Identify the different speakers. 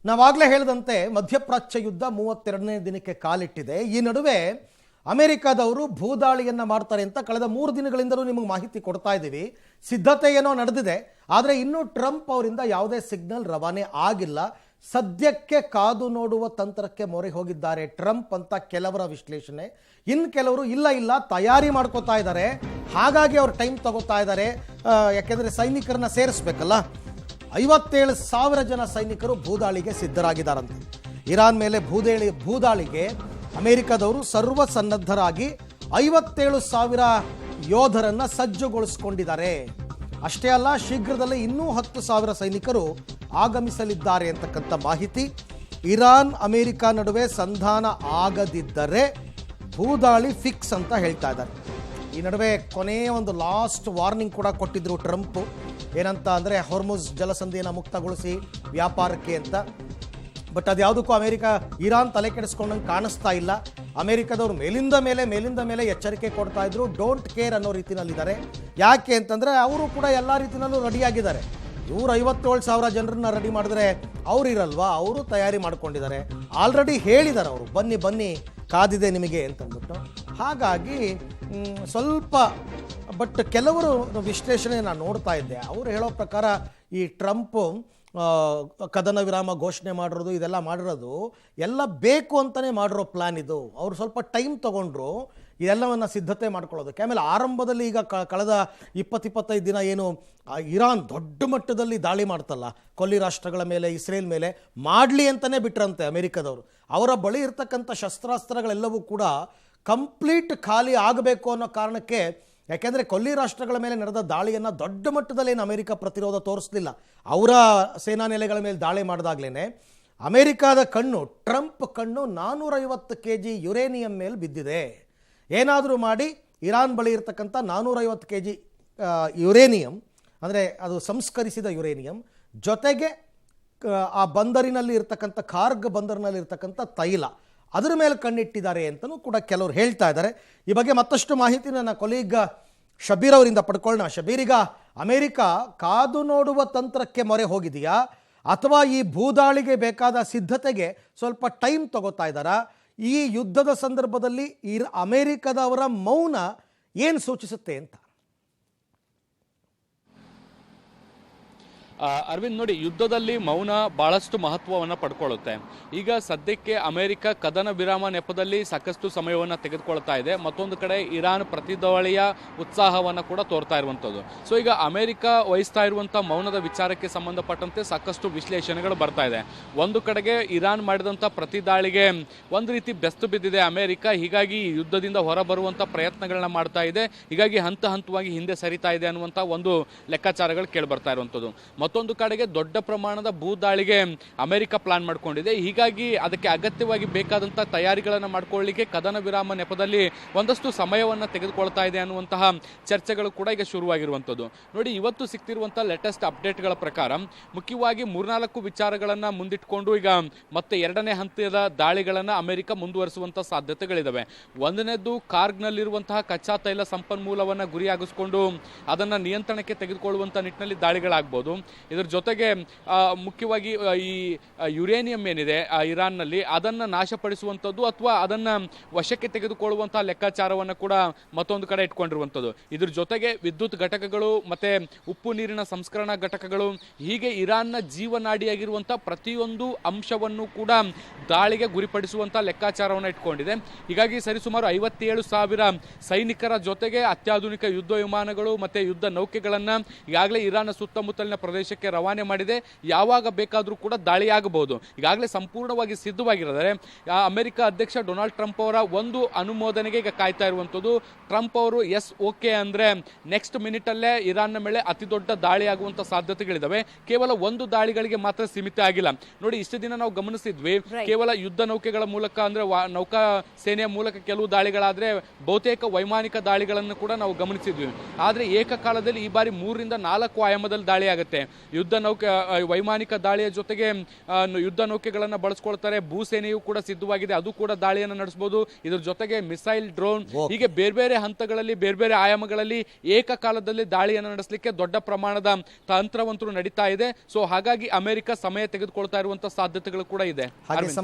Speaker 1: ನಾವಾಗಲೇ ಹೇಳಿದಂತೆ ಮಧ್ಯಪ್ರಾಚ್ಯ ಯುದ್ಧ 32ನೇ ದಿನಕ್ಕೆ ಕಾಲಿಟ್ಟಿದೆ. ಈ ನಡುವೆ ಅಮೆರಿಕಾದವರು ಭೂದಾಳಿಯನ್ನು ಮಾಡ್ತಾರೆ ಅಂತ ಕಳೆದ 3 ದಿನಗಳಿಂದಲೂ ನಿಮಗೆ ಮಾಹಿತಿ ಕೊಡ್ತಾ ಇದ್ದೀವಿ. ಸಿದ್ಧತೆ ಏನೋ ನಡೆದಿದೆ, ಆದರೆ ಇನ್ನೂ ಟ್ರಂಪ್ ಅವರಿಂದ ಯಾವುದೇ ಸಿಗ್ನಲ್ ರವಾನೆ ಆಗಿಲ್ಲ. ಸದ್ಯಕ್ಕೆ ಕಾದು ನೋಡುವ ತಂತ್ರಕ್ಕೆ ಮೊರೆ ಹೋಗಿದ್ದಾರೆ ಟ್ರಂಪ್ ಅಂತ ಕೆಲವರ ವಿಶ್ಲೇಷಣೆ. ಇನ್ನು ಕೆಲವರು ಇಲ್ಲ ತಯಾರಿ ಮಾಡ್ಕೋತಾ ಇದ್ದಾರೆ, ಹಾಗಾಗಿ ಅವರು ಟೈಮ್ ತಗೋತಾ ಇದ್ದಾರೆ. ಯಾಕೆಂದರೆ ಸೈನಿಕರನ್ನ ಸೇರಿಸ್ಬೇಕಲ್ಲ. 57,000 ಜನ ಸೈನಿಕರು ಭೂದಾಳಿಗೆ ಸಿದ್ಧರಾಗಿದ್ದಾರಂತೆ. ಇರಾನ್ ಮೇಲೆ ಭೂದಾಳಿಗೆ ಅಮೆರಿಕದವರು ಸರ್ವಸನ್ನದ್ಧರಾಗಿ 57,000 ಯೋಧರನ್ನು ಸಜ್ಜುಗೊಳಿಸಿಕೊಂಡಿದ್ದಾರೆ. ಅಷ್ಟೇ ಅಲ್ಲ, ಶೀಘ್ರದಲ್ಲೇ ಇನ್ನೂ 10,000 ಸೈನಿಕರು ಆಗಮಿಸಲಿದ್ದಾರೆ ಅಂತಕ್ಕಂಥ ಮಾಹಿತಿ. ಇರಾನ್ ಅಮೆರಿಕ ನಡುವೆ ಸಂಧಾನ ಆಗದಿದ್ದರೆ ಭೂದಾಳಿ ಫಿಕ್ಸ್ ಅಂತ ಹೇಳ್ತಾ ಇದ್ದಾರೆ. ಈ ನಡುವೆ ಕೊನೆಯ ಒಂದು ಲಾಸ್ಟ್ ವಾರ್ನಿಂಗ್ ಕೂಡ ಕೊಟ್ಟಿದ್ರು ಟ್ರಂಪ್. ಏನಂತ ಅಂದರೆ ಹೊರ್ಮುಜ್ ಜಲಸಂಧಿಯನ್ನು ಮುಕ್ತಗೊಳಿಸಿ ವ್ಯಾಪಾರಕ್ಕೆ ಅಂತ. ಬಟ್ ಅದ್ಯಾವುದಕ್ಕೂ ಇರಾನ್ ತಲೆ ಕೆಡಿಸ್ಕೊಂಡಂಗೆ ಕಾಣಿಸ್ತಾ ಇಲ್ಲ. ಅಮೆರಿಕದವರು ಮೇಲಿಂದ ಮೇಲೆ ಎಚ್ಚರಿಕೆ ಕೊಡ್ತಾ ಇದ್ರು, ಡೋಂಟ್ ಕೇರ್ ಅನ್ನೋ ರೀತಿಯಲ್ಲಿದ್ದಾರೆ. ಯಾಕೆ ಅಂತಂದರೆ ಅವರು ಕೂಡ ಎಲ್ಲ ರೀತಿಯಲ್ಲೂ ರೆಡಿಯಾಗಿದ್ದಾರೆ. ಇವರು 57,000 ಜನರನ್ನ ರೆಡಿ ಮಾಡಿದ್ರೆ ಅವ್ರು ಇರಲ್ವಾ, ಅವರು ತಯಾರಿ ಮಾಡ್ಕೊಂಡಿದ್ದಾರೆ. ಆಲ್ರೆಡಿ ಹೇಳಿದ್ದಾರೆ ಅವರು, ಬನ್ನಿ ಕಾದಿದೆ ನಿಮಗೆ ಅಂತಂದ್ಬಿಟ್ಟು. ಹಾಗಾಗಿ ಸ್ವಲ್ಪ ಬಟ್ ಕೆಲವರು ವಿಶ್ಲೇಷಣೆ ನಾನು ನೋಡ್ತಾ ಇದ್ದೆ. ಅವರು ಹೇಳೋ ಪ್ರಕಾರ ಈ ಟ್ರಂಪ್ ಕದನ ವಿರಾಮ ಘೋಷಣೆ ಮಾಡಿರೋದು, ಇದೆಲ್ಲ ಮಾಡಿರೋದು ಎಲ್ಲ ಬೇಕು ಅಂತಲೇ ಮಾಡಿರೋ ಪ್ಲ್ಯಾನ್ ಇದು. ಅವರು ಸ್ವಲ್ಪ ಟೈಮ್ ತೊಗೊಂಡ್ರು ಇದೆಲ್ಲವನ್ನು ಸಿದ್ಧತೆ ಮಾಡ್ಕೊಳ್ಳೋದಕ್ಕೆ. ಆಮೇಲೆ ಆರಂಭದಲ್ಲಿ ಈಗ ಕಳೆದ 20-25 ದಿನ ಏನು ಇರಾನ್ ದೊಡ್ಡ ಮಟ್ಟದಲ್ಲಿ ದಾಳಿ ಮಾಡ್ತಲ್ಲ ಕೊಲ್ಲಿ ರಾಷ್ಟ್ರಗಳ ಮೇಲೆ, ಇಸ್ರೇಲ್ ಮೇಲೆ, ಮಾಡಲಿ ಅಂತಲೇ ಬಿಟ್ರಂತೆ ಅಮೆರಿಕದವರು. ಅವರ ಬಳಿ ಇರ್ತಕ್ಕಂಥ ಶಸ್ತ್ರಾಸ್ತ್ರಗಳೆಲ್ಲವೂ ಕೂಡ ಕಂಪ್ಲೀಟ್ ಖಾಲಿ ಆಗಬೇಕು ಅನ್ನೋ ಕಾರಣಕ್ಕೆ. ಯಾಕೆಂದರೆ ಕೊಲ್ಲಿ ರಾಷ್ಟ್ರಗಳ ಮೇಲೆ ನಡೆದ ದಾಳಿಯನ್ನು ದೊಡ್ಡ ಮಟ್ಟದಲ್ಲಿ ಏನು ಅಮೆರಿಕ ಪ್ರತಿರೋಧ ತೋರಿಸಲಿಲ್ಲ. ಅವರ ಸೇನಾ ನೆಲೆಗಳ ಮೇಲೆ ದಾಳಿ ಮಾಡಿದಾಗಲೇ ಅಮೆರಿಕದ ಕಣ್ಣು, ಟ್ರಂಪ್ ಕಣ್ಣು 450 kg ಯುರೇನಿಯಂ ಮೇಲೆ ಬಿದ್ದಿದೆ. ಏನಾದರೂ ಮಾಡಿ ಇರಾನ್ ಬಳಿ ಇರ್ತಕ್ಕಂಥ 450 kg ಯುರೇನಿಯಂ, ಅಂದರೆ ಅದು ಸಂಸ್ಕರಿಸಿದ ಯುರೇನಿಯಂ, ಜೊತೆಗೆ ಆ ಬಂದರಿನಲ್ಲಿ ಇರ್ತಕ್ಕಂಥ ಕಾರ್ಗ್ ಬಂದರಿನಲ್ಲಿ ಇರ್ತಕ್ಕಂಥ ತೈಲ, ಅದರ ಮೇಲೆ ಕಣ್ಣಿಟ್ಟಿದ್ದಾರೆ ಅಂತಲೂ ಕೂಡ ಕೆಲವರು ಹೇಳ್ತಾ ಇದ್ದಾರೆ. ಈ ಬಗ್ಗೆ ಮತ್ತಷ್ಟು ಮಾಹಿತಿ ನನ್ನ ಕೊಲೀಗ್ ಶಬೀರ್ ಅವರಿಂದ ಪಡ್ಕೊಳ್ಳೋಣ. ಶಬೀರ್, ಈಗ ಅಮೆರಿಕ ಕಾದು ನೋಡುವ ತಂತ್ರಕ್ಕೆ ಮೊರೆ ಹೋಗಿದೆಯಾ, ಅಥವಾ ಈ ಭೂದಾಳಿಗೆ ಬೇಕಾದ ಸಿದ್ಧತೆಗೆ ಸ್ವಲ್ಪ ಟೈಮ್ ತಗೋತಾ ಇದ್ದಾರಾ? ಈ ಯುದ್ಧದ ಸಂದರ್ಭದಲ್ಲಿ ಅಮೆರಿಕದವರ ಮೌನ ಏನು ಸೂಚಿಸುತ್ತೆ ಅಂತ?
Speaker 2: ಅರವಿಂದ್, ನೋಡಿ, ಯುದ್ಧದಲ್ಲಿ ಮೌನ ಬಹಳಷ್ಟು ಮಹತ್ವವನ್ನು ಪಡ್ಕೊಳ್ಳುತ್ತೆ. ಈಗ ಸದ್ಯಕ್ಕೆ ಅಮೆರಿಕ ಕದನ ವಿರಾಮ ನೆಪದಲ್ಲಿ ಸಾಕಷ್ಟು ಸಮಯವನ್ನು ತೆಗೆದುಕೊಳ್ತಾ ಇದೆ. ಮತ್ತೊಂದು ಕಡೆ ಇರಾನ್ ಪ್ರತಿದಾಳಿಯ ಉತ್ಸಾಹವನ್ನು ಕೂಡ ತೋರ್ತಾ ಇರುವಂಥದ್ದು. ಸೊ ಈಗ ಅಮೆರಿಕ ವಹಿಸ್ತಾ ಇರುವಂಥ ಮೌನದ ವಿಚಾರಕ್ಕೆ ಸಂಬಂಧಪಟ್ಟಂತೆ ಸಾಕಷ್ಟು ವಿಶ್ಲೇಷಣೆಗಳು ಬರ್ತಾ ಇದೆ. ಒಂದು ಕಡೆಗೆ ಇರಾನ್ ಮಾಡಿದಂಥ ಪ್ರತಿದಾಳಿಗೆ ಒಂದು ರೀತಿ ಬೆಸ್ತು ಬಿದ್ದಿದೆ ಅಮೆರಿಕ, ಹೀಗಾಗಿ ಯುದ್ಧದಿಂದ ಹೊರಬರುವಂಥ ಪ್ರಯತ್ನಗಳನ್ನ ಮಾಡ್ತಾ ಇದೆ. ಹೀಗಾಗಿ ಹಂತವಾಗಿ ಹಿಂದೆ ಸರಿತಾ ಇದೆ ಅನ್ನುವಂಥ ಒಂದು ಲೆಕ್ಕಾಚಾರಗಳು ಕೇಳಿಬರ್ತಾ ಇರುವಂಥದ್ದು. ಮತ್ತೊಂದು ಕಡೆಗೆ ದೊಡ್ಡ ಪ್ರಮಾಣದ ಭೂದಾಳಿಗೆ ಅಮೆರಿಕ ಪ್ಲಾನ್ ಮಾಡ್ಕೊಂಡಿದೆ. ಹೀಗಾಗಿ ಅದಕ್ಕೆ ಅಗತ್ಯವಾಗಿ ಬೇಕಾದಂಥ ತಯಾರಿಗಳನ್ನು ಮಾಡ್ಕೊಳ್ಳಿಕ್ಕೆ ಕದನ ವಿರಾಮ ನೆಪದಲ್ಲಿ ಒಂದಷ್ಟು ಸಮಯವನ್ನು ತೆಗೆದುಕೊಳ್ತಾ ಇದೆ ಅನ್ನುವಂತಹ ಚರ್ಚೆಗಳು ಕೂಡ ಈಗ ಶುರುವಾಗಿರುವಂಥದ್ದು. ನೋಡಿ, ಇವತ್ತು ಸಿಗ್ತಿರುವಂಥ ಲೇಟೆಸ್ಟ್ ಅಪ್ಡೇಟ್ಗಳ ಪ್ರಕಾರ ಮುಖ್ಯವಾಗಿ 3-4 ವಿಚಾರಗಳನ್ನು ಮುಂದಿಟ್ಕೊಂಡು ಈಗ ಮತ್ತೆ 2ನೇ ಹಂತದ ದಾಳಿಗಳನ್ನು ಅಮೆರಿಕ ಮುಂದುವರಿಸುವಂಥ ಸಾಧ್ಯತೆಗಳಿದ್ದಾವೆ. ಒಂದನೇದ್ದು ಕಾರ್ಗ್ನಲ್ಲಿರುವಂತಹ ಕಚ್ಚಾ ತೈಲ ಸಂಪನ್ಮೂಲವನ್ನು ಗುರಿಯಾಗಿಸ್ಕೊಂಡು ಅದನ್ನು ನಿಯಂತ್ರಣಕ್ಕೆ ತೆಗೆದುಕೊಳ್ಳುವಂಥ ನಿಟ್ಟಿನಲ್ಲಿ ದಾಳಿಗಳಾಗ್ಬೋದು. ಇದರ ಜೊತೆಗೆ ಮುಖ್ಯವಾಗಿ ಈ ಯುರೇನಿಯಂ ಏನಿದೆ ಇರಾನ್ನಲ್ಲಿ, ಅದನ್ನು ನಾಶಪಡಿಸುವಂಥದ್ದು ಅಥವಾ ಅದನ್ನು ವಶಕ್ಕೆ ತೆಗೆದುಕೊಳ್ಳುವಂಥ ಲೆಕ್ಕಾಚಾರವನ್ನು ಕೂಡ ಮತ್ತೊಂದು ಕಡೆ ಇಟ್ಕೊಂಡಿರುವಂಥದ್ದು. ಇದ್ರ ಜೊತೆಗೆ ವಿದ್ಯುತ್ ಘಟಕಗಳು ಮತ್ತು ಉಪ್ಪು ನೀರಿನ ಸಂಸ್ಕರಣಾ ಘಟಕಗಳು, ಹೀಗೆ ಇರಾನ್ನ ಜೀವನಾಡಿಯಾಗಿರುವಂಥ ಪ್ರತಿಯೊಂದು ಅಂಶವನ್ನು ಕೂಡ ದಾಳಿಗೆ ಗುರಿಪಡಿಸುವಂಥ ಲೆಕ್ಕಾಚಾರವನ್ನು ಇಟ್ಕೊಂಡಿದೆ. ಹೀಗಾಗಿ ಸರಿಸುಮಾರು 57,000 ಸೈನಿಕರ ಜೊತೆಗೆ ಅತ್ಯಾಧುನಿಕ ಯುದ್ಧ ವಿಮಾನಗಳು ಮತ್ತು ಯುದ್ಧ ನೌಕೆಗಳನ್ನು ಈಗಾಗಲೇ ಇರಾನ್ನ ಸುತ್ತಮುತ್ತಲಿನ ಪ್ರದೇಶಕ್ಕೆ ರವಾನೆ ಮಾಡಿದೆ. ಯಾವಾಗ ಬೇಕಾದರೂ ಕೂಡ ದಾಳಿ ಆಗಬಹುದು. ಈಗಾಗಲೇ ಸಂಪೂರ್ಣವಾಗಿ ಸಿದ್ಧವಾಗಿದ್ದಾರೆ. ಅಮೆರಿಕ ಅಧ್ಯಕ್ಷ ಡೊನಾಲ್ಡ್ ಟ್ರಂಪ್ ಅವರ ಒಂದು ಅನುಮೋದನೆಗೆ ಈಗ ಕಾಯ್ತಾ ಇರುವಂಥದ್ದು. ಟ್ರಂಪ್ ಅವರು ಓಕೆ ಅಂದರೆ ನೆಕ್ಸ್ಟ್ ಮಿನಿಟಲ್ಲೇ ಇರಾನ್ನ ಮೇಲೆ ಅತಿ ದೊಡ್ಡ ದಾಳಿ ಆಗುವಂಥ ಸಾಧ್ಯತೆಗಳಿದ್ದಾವೆ. ಕೇವಲ ಒಂದು ದಾಳಿಗಳಿಗೆ ಮಾತ್ರ ಸೀಮಿತ ಆಗಿಲ್ಲ. ನೋಡಿ, ಇಷ್ಟು ದಿನ ನಾವು ಗಮನಿಸಿದ್ವಿ, ಕೇವಲ ಯುದ್ಧ ನೌಕೆಗಳ ಮೂಲಕ, ಅಂದರೆ ನೌಕಾ ಸೇನೆಯ ಮೂಲಕ ಕೆಲವು ದಾಳಿಗಳಾದರೆ ಬಹುತೇಕ ವೈಮಾನಿಕ ದಾಳಿಗಳನ್ನು ಕೂಡ ನಾವು ಗಮನಿಸಿದ್ವಿ. ಆದರೆ ಏಕಕಾಲದಲ್ಲಿ ಈ ಬಾರಿ 3-4 ಆಯಾಮದಲ್ಲಿ ದಾಳಿ ಆಗುತ್ತೆ. ಯುದ್ಧ ನೌಕೆ ವೈಮಾನಿಕ ದಾಳಿಯ ಜೊತೆಗೆ ಯುದ್ಧ ನೌಕೆಗಳನ್ನ ಬಳಸ್ಕೊಳ್ತಾರೆ. ಭೂಸೇನೆಯೂ ಕೂಡ ಸಿದ್ಧವಾಗಿದೆ, ಅದು ಕೂಡ ದಾಳಿಯನ್ನು ನಡೆಸಬಹುದು. ಇದ್ರ ಜೊತೆಗೆ ಮಿಸೈಲ್, ಡ್ರೋನ್, ಹೀಗೆ ಬೇರೆ ಬೇರೆ ಹಂತಗಳಲ್ಲಿ ಬೇರೆ ಬೇರೆ ಆಯಾಮಗಳಲ್ಲಿ ಏಕಕಾಲದಲ್ಲಿ ದಾಳಿಯನ್ನು ನಡೆಸಲಿಕ್ಕೆ ದೊಡ್ಡ ಪ್ರಮಾಣದ ತಂತ್ರವಂತರು ನಡೀತಾ ಇದೆ. ಸೊ ಹಾಗಾಗಿ ಅಮೆರಿಕ ಸಮಯ ತೆಗೆದುಕೊಳ್ತಾ ಇರುವಂತಹ ಸಾಧ್ಯತೆಗಳು ಕೂಡ ಇದೆ.